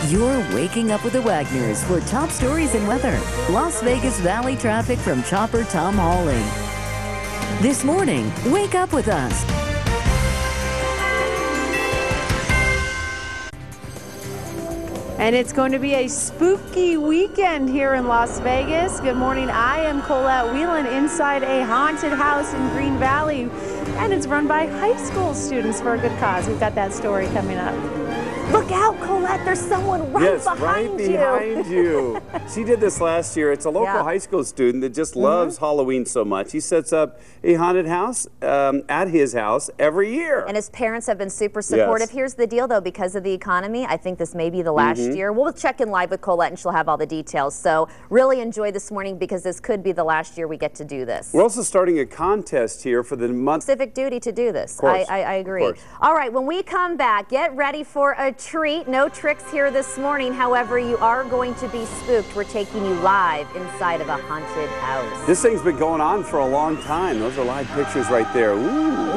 You're waking up with the Wagners for top stories and weather. Las Vegas Valley traffic from Chopper Tom Hawley. This morning, wake up with us. And it's going to be a spooky weekend here in Las Vegas. Good morning. I am Colette Whelan inside a haunted house in Green Valley. And it's run by high school students for a good cause. We've got that story coming up. Look out, Colette. There's someone right behind you. Right behind you. She did this last year. It's a local high school student that just loves Halloween so much. He sets up a haunted house at his house every year. And his parents have been super supportive. Yes. Here's the deal, though. Because of the economy, I think this may be the last year. We'll check in live with Colette, and she'll have all the details. So really enjoy this morning, because this could be the last year we get to do this. We're also starting a contest here for the month. Civic duty to do this. Of course. I agree. All right, when we come back, get ready for a treat. No tricks here this morning. However, you are going to be spooked. We're taking you live inside of a haunted house. This thing's been going on for a long time. Those are live pictures right there. Ooh.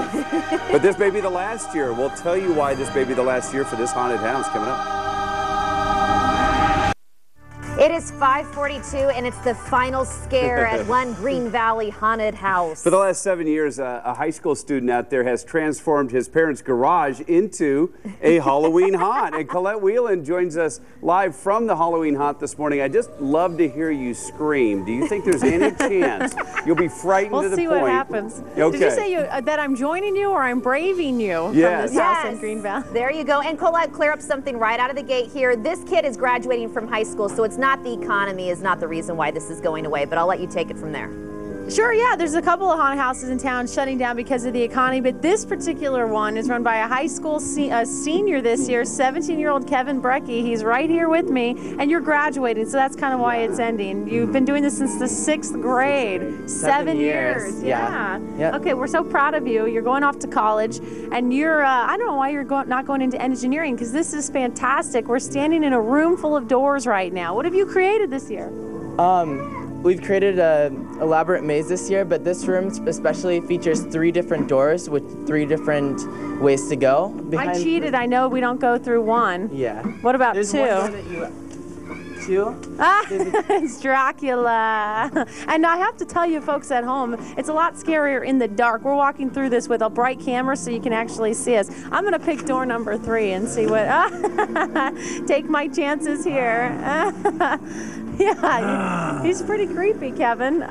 But this may be the last year. We'll tell you why this may be the last year for this haunted house coming up. It is 5:42, and it's the final scare at one Green Valley haunted house. For the last 7 years, a high school student out there has transformed his parents' garage into a Halloween haunt. And Colette Whelan joins us live from the Halloween haunt this morning. I just love to hear you scream. Do you think there's any chance you'll be frightened to the point? We'll see what happens. Okay. Did you say that I'm joining you, or I'm braving you from this house in Green Valley? There you go. And Colette, clear up something right out of the gate here. This kid is graduating from high school, so it's not the economy is not the reason why this is going away, but I'll let you take it from there. Sure, yeah. There's a couple of haunted houses in town shutting down because of the economy, but this particular one is run by a high school senior this year, 17-year-old Kevin Brecky. He's right here with me, and you're graduating, so that's kind of why it's ending. You've been doing this since the 6th grade. 7 years. Yeah. Yep. Okay, we're so proud of you. You're going off to college, and you're, I don't know why you're not going into engineering, because this is fantastic. We're standing in a room full of doors right now. What have you created this year? We've created an elaborate maze this year, but this room especially features 3 different doors with 3 different ways to go. I cheated. I know we don't go through one. Yeah. What about There's 2? one door that you... 2? It's Dracula. And I have to tell you folks at home, it's a lot scarier in the dark. We're walking through this with a bright camera so you can actually see us. I'm going to pick door number 3 and see what... take my chances here. Yeah, he's pretty creepy, Kevin.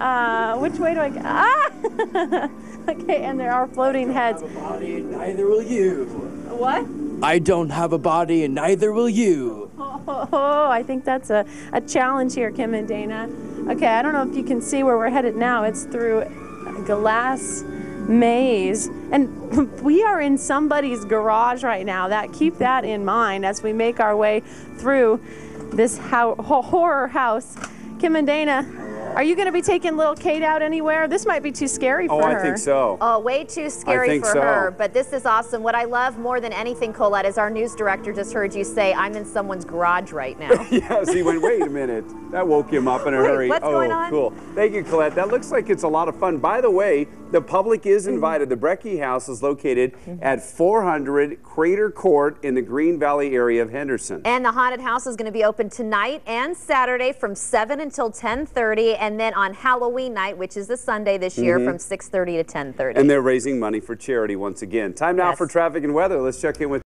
Which way do I go? Okay, and there are floating heads. I don't have a body, and neither will you. What? I don't have a body, and neither will you. Oh, I think that's a challenge here, Kim and Dana. Okay, I don't know if you can see where we're headed now. It's through a glass maze, and we are in somebody's garage right now. Keep that in mind as we make our way through this horror house. Kim and Dana, are you going to be taking little Kate out anywhere? This might be too scary for her. Oh, I think so. Oh, way too scary for her. But this is awesome. What I love more than anything, Colette, is our news director just heard you say, I'm in someone's garage right now. Yes, he went, wait a minute. That woke him up in a hurry. What's going on? Cool. Thank you, Colette. That looks like it's a lot of fun. By the way, the public is invited. The Brecky House is located at 400 Crater Court in the Green Valley area of Henderson. And the haunted house is going to be open tonight and Saturday from 7 until 10:30, and then on Halloween night, which is the Sunday this year, from 6:30 to 10:30. And they're raising money for charity once again. Time now for traffic and weather. Let's check in with